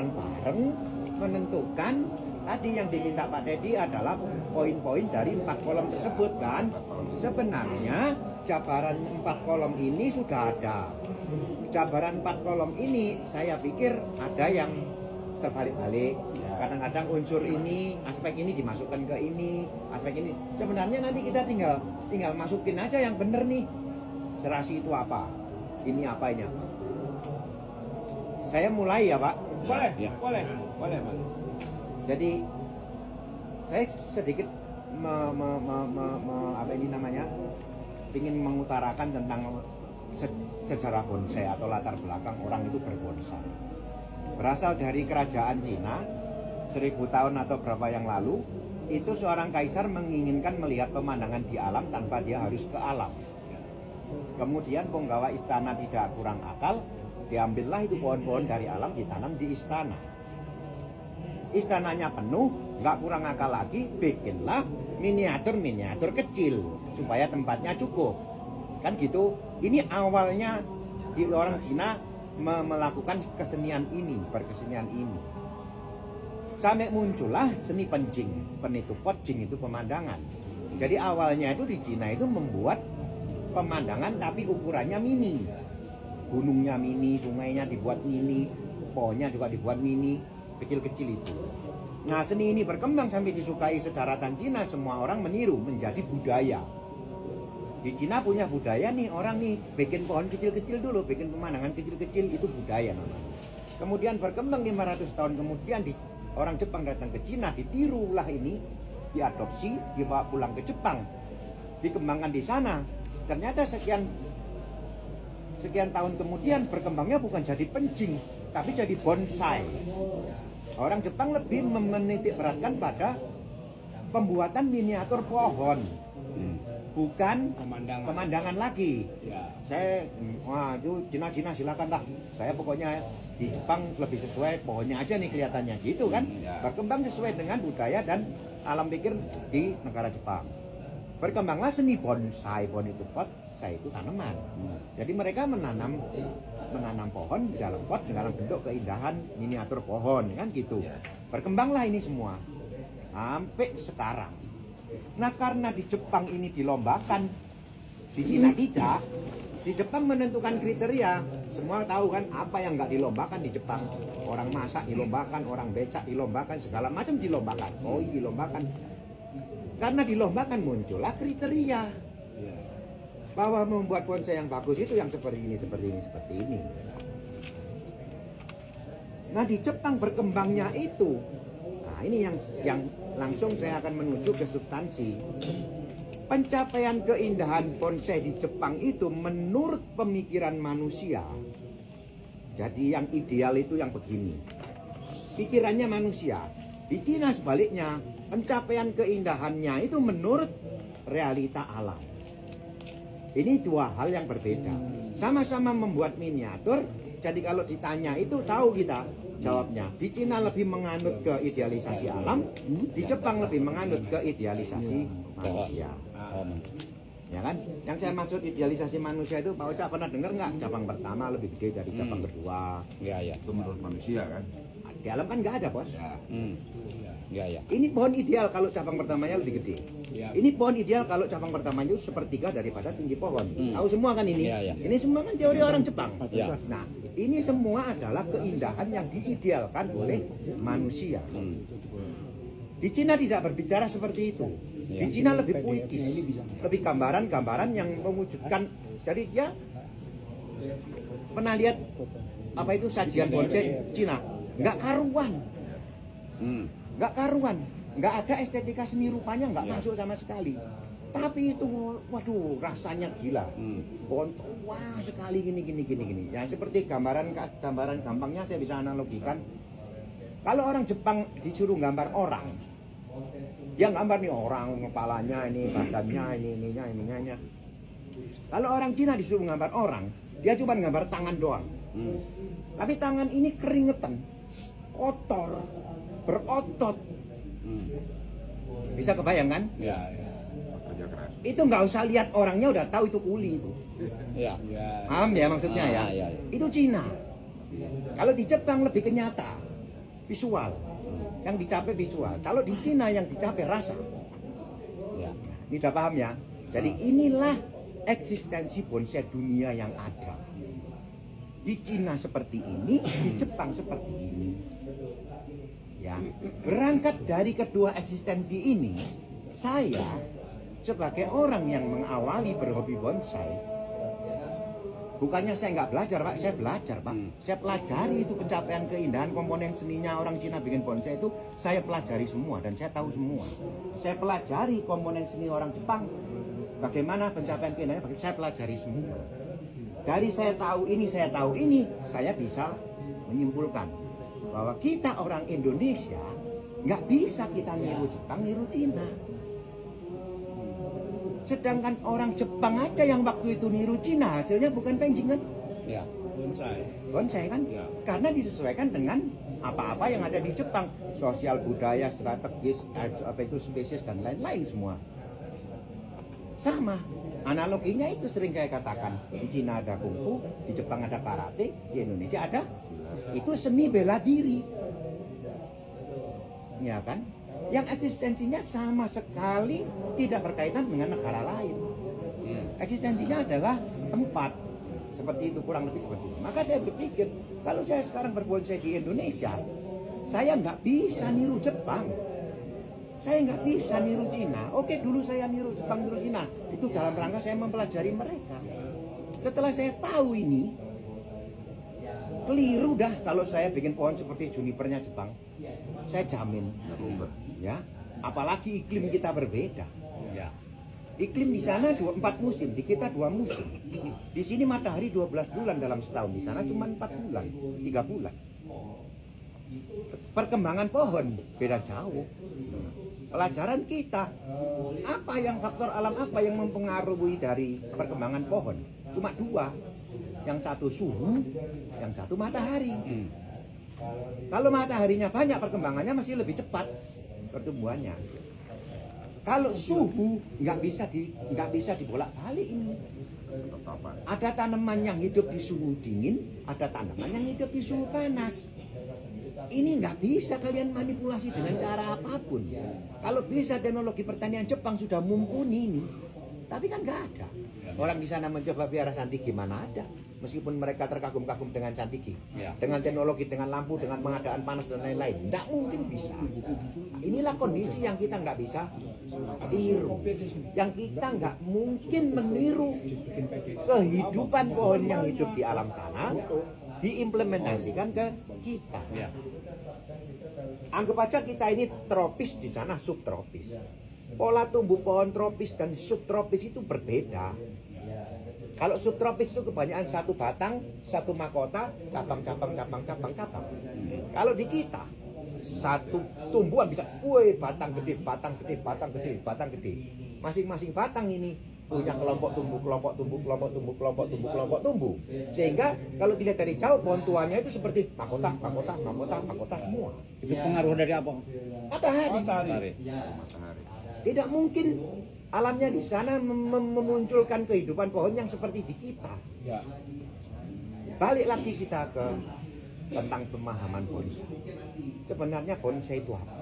bareng-bareng menentukan tadi yang diminta Pak Teddy adalah poin-poin dari 4 kolom tersebut kan. Sebenarnya jabaran 4 kolom ini sudah ada. Jabaran 4 kolom ini saya pikir ada yang terbalik-balik. Kadang-kadang unsur ini, aspek ini dimasukkan ke ini, aspek ini. Sebenarnya nanti kita tinggal masukin aja yang bener nih. Serasi itu apa? Ini apa ini apa? Saya mulai ya Pak. Boleh, Ya. boleh, Pak. Jadi saya sedikit apa ini namanya? Ingin mengutarakan tentang sejarah bonsai atau latar belakang orang itu berbonsai. Berasal dari kerajaan Cina 1000 tahun atau berapa yang lalu, itu seorang kaisar menginginkan melihat pemandangan di alam tanpa dia harus ke alam. Kemudian penggawa istana tidak kurang akal, diambillah itu pohon-pohon dari alam ditanam di istana. Istananya penuh, nggak kurang akal lagi, bikinlah miniatur kecil supaya tempatnya cukup. Kan gitu. Ini awalnya di orang Cina melakukan kesenian ini, berkesenian ini. Sampai muncullah seni penjing, penitu pot, jing itu pemandangan. Jadi awalnya itu di Cina itu membuat pemandangan tapi ukurannya mini. Gunungnya mini, sungainya dibuat mini, pohonnya juga dibuat mini, kecil-kecil itu. Nah seni ini berkembang sampai disukai sedaratan Cina, semua orang meniru menjadi budaya. Di Cina punya budaya nih orang nih, bikin pohon kecil-kecil dulu, bikin pemandangan kecil-kecil, itu budaya namanya. Kemudian berkembang 500 tahun kemudian orang Jepang datang ke Cina, ditirulah ini, diadopsi, dibawa pulang ke Jepang, dikembangkan di sana. Ternyata sekian tahun kemudian berkembangnya bukan jadi penjing, tapi jadi bonsai. Orang Jepang lebih menitik beratkan pada pembuatan miniatur pohon, bukan pemandangan lagi. Ya. Saya, wah itu Cina silakan lah. Saya pokoknya di Jepang lebih sesuai pohonnya aja nih kelihatannya, gitu kan? Berkembang sesuai dengan budaya dan alam pikir di negara Jepang. Berkembanglah seni bonsai, pohon itu pot, saya itu tanaman. Jadi mereka menanam pohon di dalam pot dalam bentuk keindahan miniatur pohon, kan gitu. Berkembanglah ini semua sampai sekarang. Nah karena di Jepang ini dilombakan, di Cina tidak. Di Jepang menentukan kriteria. Semua tahu kan apa yang nggak dilombakan di Jepang. Orang masak dilombakan, orang becak dilombakan, segala macam dilombakan. Koi dilombakan. Karena dilombakan muncullah kriteria. Bahwa membuat bonsai yang bagus itu yang seperti ini. Nah di Jepang berkembangnya itu. Nah ini yang langsung saya akan menuju ke substansi. Pencapaian keindahan bonsai di Jepang itu menurut pemikiran manusia. Jadi yang ideal itu yang begini. Pikirannya manusia. Di Cina sebaliknya, pencapaian keindahannya itu menurut realita alam. Ini dua hal yang berbeda. Sama-sama membuat miniatur. Jadi kalau ditanya itu tahu kita jawabnya. Di Cina lebih menganut ke idealisasi alam, di Jepang lebih menganut ke idealisasi manusia. Ya kan? Yang saya maksud idealisasi manusia itu Pak Oca pernah dengar nggak? Cabang pertama lebih gede dari cabang kedua. Iya. Itu menurut manusia kan? Di alam kan nggak ada bos. Iya. Ini pohon ideal kalau cabang pertamanya lebih gede. Ya. Ini pohon ideal kalau cabang pertamanya itu sepertiga daripada tinggi pohon. Tahu semua kan ini? Iya. Ini semua kan teori orang Jepang. Iya. Nah, ini semua adalah keindahan yang diidealkan oleh manusia. Di Cina tidak berbicara seperti itu. Di Cina lebih puitis, lebih gambaran-gambaran yang mewujudkan. Jadi dia pernah lihat apa itu sajian bonsai Cina? Nggak karuan. Nggak karuan, nggak ada estetika seni rupanya, nggak masuk sama sekali. Tapi itu, waduh, rasanya gila. Pohon wah sekali gini. Ya seperti gambaran gampangnya saya bisa analogikan. Kalau orang Jepang disuruh gambar orang, dia gambar nih orang, kepalanya ini, badannya ininya. Kalau orang Cina disuruh gambar orang, dia cuma gambar tangan doang. Tapi tangan ini keringetan, kotor, berotot. Bisa kebayangkan? Ya. Kerja keras. Itu nggak usah lihat orangnya udah tahu itu kuli itu. Iya. Paham ya maksudnya ya? Iya. Itu Cina. Kalau di Jepang lebih ke nyata. visual. Yang dicapai visual. Kalau di Cina yang dicapai rasa. Ya. Ini udah paham ya? Jadi inilah eksistensi bonsai dunia yang ada. Di Cina seperti ini, di Jepang seperti ini. Ya, berangkat dari kedua eksistensi ini, saya sebagai orang yang mengawali berhobi bonsai, bukannya saya nggak belajar Pak, saya belajar Pak. Saya pelajari itu pencapaian keindahan komponen seninya orang Cina bikin bonsai itu, saya pelajari semua dan saya tahu semua. Saya pelajari komponen seni orang Jepang, bagaimana pencapaian keindahannya, saya pelajari semua. Dari saya tahu ini, saya bisa menyimpulkan bahwa kita orang Indonesia nggak bisa kita niru Jepang, niru Cina. Sedangkan orang Jepang aja yang waktu itu niru Cina, hasilnya bukan painting kan? Ya. Bonsai kan? Ya. Karena disesuaikan dengan apa-apa yang ada di Jepang, sosial, budaya, strategis, apa itu spesies dan lain-lain semua. Sama. Analoginya itu sering saya katakan, di Cina ada kungfu, di Jepang ada karate, di Indonesia ada, itu seni bela diri. Ya kan? Yang eksistensinya sama sekali tidak berkaitan dengan negara lain. Eksistensinya adalah setempat. Seperti itu, kurang lebih seperti itu. Maka saya berpikir, kalau saya sekarang berbonsai di Indonesia, saya nggak bisa niru Jepang. Saya nggak bisa niru Cina. Oke, dulu saya niru Jepang, niru Cina. Itu dalam rangka saya mempelajari mereka. Setelah saya tahu ini, keliru dah kalau saya bikin pohon seperti junipernya Jepang. Saya jamin. Ya, apalagi iklim kita berbeda. Ya. Iklim di sana 4 musim, di kita 2 musim. Di sini matahari 12 bulan dalam setahun, di sana cuma 4 bulan, 3 bulan. Perkembangan pohon beda jauh. Pelajaran kita, apa yang faktor alam apa yang mempengaruhi dari perkembangan pohon? Cuma 2. Yang satu suhu, yang satu matahari. Kalau mataharinya banyak, perkembangannya masih lebih cepat pertumbuhannya. Kalau suhu nggak bisa dibolak-balik ini. Ada tanaman yang hidup di suhu dingin, ada tanaman yang hidup di suhu panas. Ini nggak bisa kalian manipulasi dengan cara apapun. Kalau bisa teknologi pertanian Jepang sudah mumpuni ini, tapi kan nggak ada. Orang di sana mencoba biara santigi, mana ada? Meskipun mereka terkagum-kagum dengan santigi, Ya. dengan teknologi, dengan lampu, dengan pengadaan panas dan lain-lain, nggak mungkin bisa. Nah, inilah kondisi yang kita nggak bisa tiru, yang kita nggak mungkin meniru kehidupan pohon yang hidup di alam sana, diimplementasikan ke kita. Ya. Anggap aja kita ini tropis, di sana subtropis. Pola tumbuh pohon tropis dan subtropis itu berbeda. Kalau subtropis itu kebanyakan satu batang, satu mahkota, cabang. Kalau di kita satu tumbuhan bisa, batang gede. Masing-masing batang ini punya kelompok tumbuh. Sehingga kalau dilihat dari jauh, pohon tuanya itu seperti mahkota semua. Itu pengaruh dari apa? Matahari. Matahari. Tidak mungkin alamnya di sana memunculkan kehidupan pohon yang seperti di kita. Balik lagi kita ke tentang pemahaman bonsai. Sebenarnya bonsai itu apa?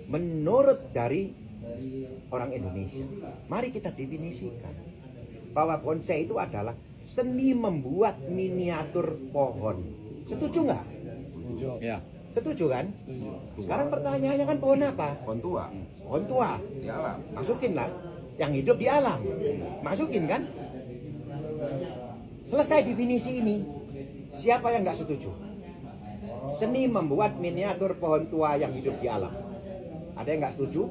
Menurut dari orang Indonesia, mari kita definisikan bahwa bonsai itu adalah seni membuat miniatur pohon. Setuju nggak? Ya. Setuju kan? Sekarang pertanyaannya kan pohon apa? Pohon tua Pohon tua. di alam. Masukin lah. Yang hidup di alam. Masukin kan? Selesai definisi ini. Siapa yang nggak setuju? Seni membuat miniatur pohon tua yang hidup di alam. Ada yang nggak setuju?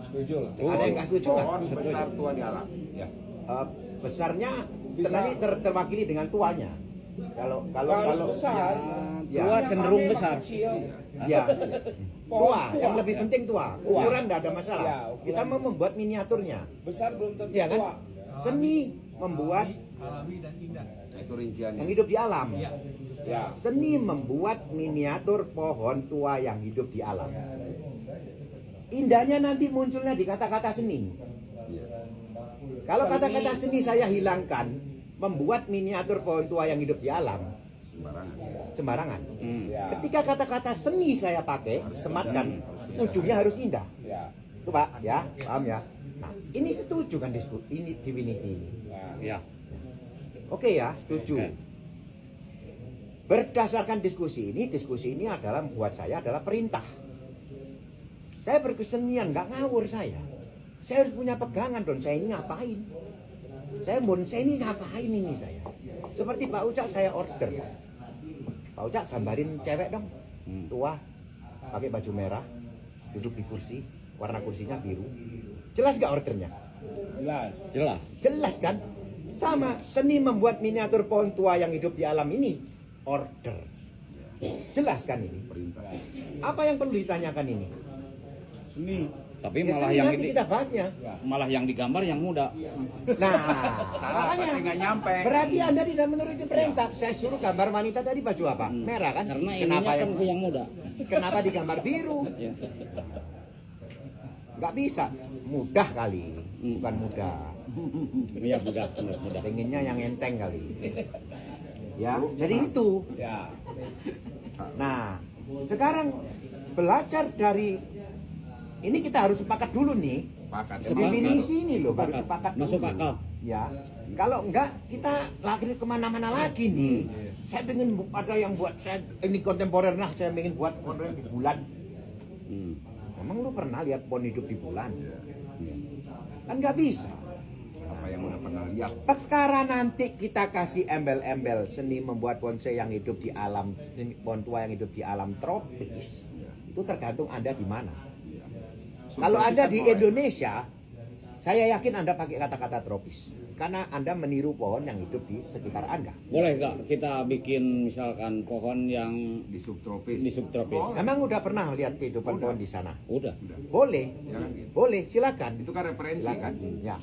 Setuju. Ada yang nggak setuju nggak? Pohon besar tua di alam. Ya. Besarnya Bisa. tadi terwakili dengan tuanya. Kalau besar, ya. Tua cenderung besar. kecil. Ya. Tua, Tua, yang lebih ya. penting tua. Ukuran tidak ada masalah. Ya, ukuran. Kita mau membuat miniaturnya. Besar belum tentu Ya kan? tua. Seni membuat Nah, itu rinciannya. yang hidup di alam. Ya. Seni membuat miniatur pohon tua yang hidup di alam. Indahnya nanti munculnya di kata-kata seni. Kalau kata-kata seni saya hilangkan, membuat miniatur pohon tua yang hidup di alam, Sembarangan. sembarangan. Ya. Ketika kata-kata seni saya pakai, sematkan, ujungnya harus indah. Ya. Itu Pak, ya, paham ya? Nah, ini setuju kan ini definisi ini? Ya. Ya. Oke ya, setuju. Oke. Berdasarkan diskusi ini adalah buat saya adalah perintah. Saya berkesenian, nggak ngawur saya. Saya harus punya pegangan dong, saya ini ngapain? Saya ini ngapain ini saya? Seperti Pak Ucak saya order. Pak Ucak gambarin cewek dong, tua, pakai baju merah, duduk di kursi, warna kursinya biru. Jelas gak ordernya? Jelas. Jelas. Jelas kan? Sama, seni membuat miniatur pohon tua yang hidup di alam ini, order. Jelas kan ini? Perintah. Apa yang perlu ditanyakan ini? Seni. Tapi Ya, malah seni yang nanti kita bahasnya. malah yang digambar yang muda. Nah, Salah, berarti nggak nyampe. Berarti Anda tidak menuruti perintah. Saya suruh gambar wanita tadi baju apa? Merah kan? Karena Kenapa ininya kan ke yang muda. Kenapa digambar biru? Ya. Nggak bisa. Mudah kali, bukan mudah. Iya muda, benar muda. Pengennya yang enteng kali. Ya, jadi itu. Ya. Nah, sekarang belajar dari ini kita harus sepakat dulu nih. Sepakat. Definisi ini loh, baru sepakat Masuk dulu. akal. Ya, kalau enggak kita lagi kemana-mana lagi nih. Saya pengen ada yang buat saya ini kontemporer, nah saya pengen buat kontemporer di bulan. Emang lu pernah lihat pohon hidup di bulan? Kan nggak bisa. Apa yang udah pernah lihat? Perkara nanti kita kasih embel-embel seni membuat bonsai yang hidup di alam, pohon tua yang hidup di alam tropis, itu tergantung Anda di mana. Kalau Anda di Indonesia, saya yakin Anda pakai kata-kata tropis. Karena Anda meniru pohon yang hidup di sekitar Anda. Boleh nggak kita bikin misalkan pohon yang Di subtropis. di subtropis? Emang udah pernah lihat kehidupan pohon di sana? Udah. Boleh, Ya kan gitu. boleh, silakan. Itu kan referensi Silakan. kan. Ya.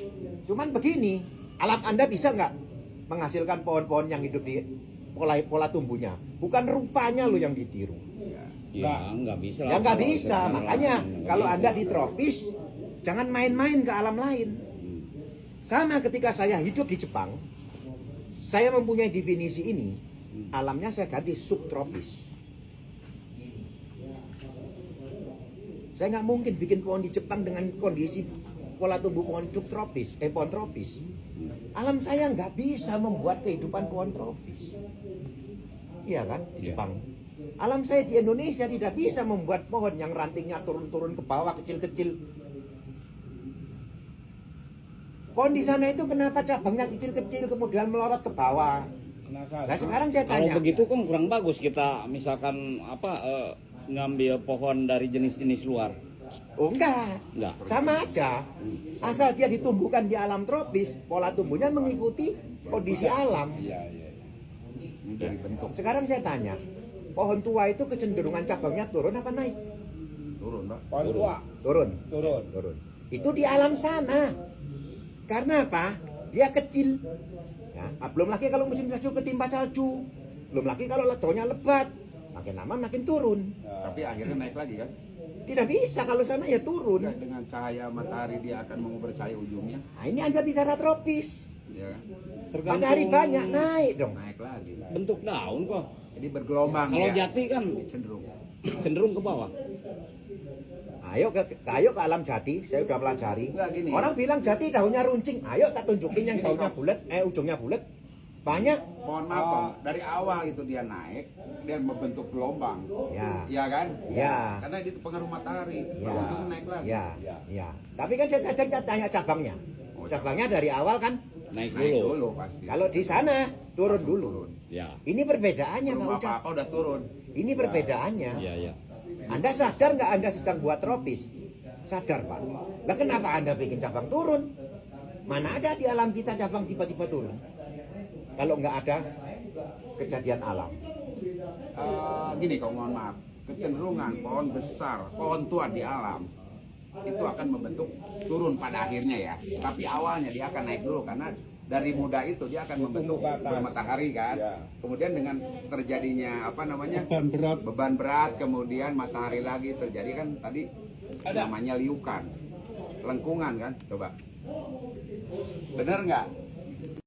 Cuman begini, alam Anda bisa nggak menghasilkan pohon-pohon yang hidup di pola tumbuhnya? Bukan rupanya lo yang ditiru. Ya nggak bisa. Ya lah nggak kalau bisa. sekarang. Makanya Nggak kalau bisa. Anda di tropis, jangan main-main ke alam lain. Sama ketika saya hidup di Jepang, saya mempunyai definisi ini, alamnya saya ganti subtropis. Saya nggak mungkin bikin pohon di Jepang dengan kondisi pola tumbuh pohon subtropis, pohon tropis. Alam saya nggak bisa membuat kehidupan pohon tropis. Iya kan, di Iya. Jepang. Alam saya di Indonesia tidak bisa membuat pohon yang rantingnya turun-turun ke bawah kecil-kecil. Pohon di sana itu kenapa cabangnya kecil-kecil kemudian melorot ke bawah? Penasaran. Nah sekarang saya Kalau tanya, begitu kan kurang bagus kita misalkan ngambil pohon dari jenis-jenis luar. oh enggak, Enggak. sama aja. Asal dia ditumbuhkan di alam tropis, pola tumbuhnya mengikuti kondisi alam. Iya, iya. Ini dari bentuk Sekarang saya tanya, pohon tua itu kecenderungan cabangnya turun apa naik? turun, Pak. Pohon tua. Turun. Turun. Turun. Itu di alam sana. Karena apa? Dia kecil. Ya, belum lagi kalau musim salju ketimpa salju. Belum lagi kalau ledonya lebat. Makin lama makin turun. Tapi akhirnya naik lagi kan. Tidak bisa kalau sana ya turun. Enggak, dengan cahaya matahari dia akan mengubah cahaya ujungnya. Nah ini Anda bicara tropis. Ya kan? Matahari banyak naik dong. Naik lagi. Bentuk daun kok. Jadi bergelombang Kalau ya. jati kan cenderung ke bawah. Ayo ke alam jati, saya udah pelajari. Enggak, gini. Orang bilang jati daunnya runcing. Ayo tak tunjukin yang daunnya bulat, ujungnya bulat. Banyak. Mohon maaf, Bang. Dari awal itu dia naik, dia membentuk gelombang. Ya. Iya kan? Ya. Karena itu pengaruh matahari. Ya. Ujungnya naik lagi. Ya. Ya. Tapi kan saya kadang tanya cabangnya. Cabangnya dari awal kan. Naik Naik dulu. dulu pasti. Kalau di sana turun dulu. Turun. Ya. Ini perbedaannya Belum Pak Ucap. apa-apa udah turun. Ini perbedaannya. Iya, iya. Anda sadar nggak Anda sedang buat tropis? Sadar Pak. Lah kenapa Anda bikin cabang turun? Mana ada di alam kita cabang tiba-tiba turun? Kalau nggak ada kejadian alam. Gini kok mohon maaf. Kecenderungan pohon besar, pohon tua di alam itu akan membentuk turun pada akhirnya ya. Tapi awalnya dia akan naik dulu karena dari muda itu dia akan membentuk ke atas. matahari kan. Ya. Kemudian dengan terjadinya apa namanya beban berat, kemudian matahari lagi terjadi kan tadi namanya liukan, lengkungan kan. Coba, bener nggak?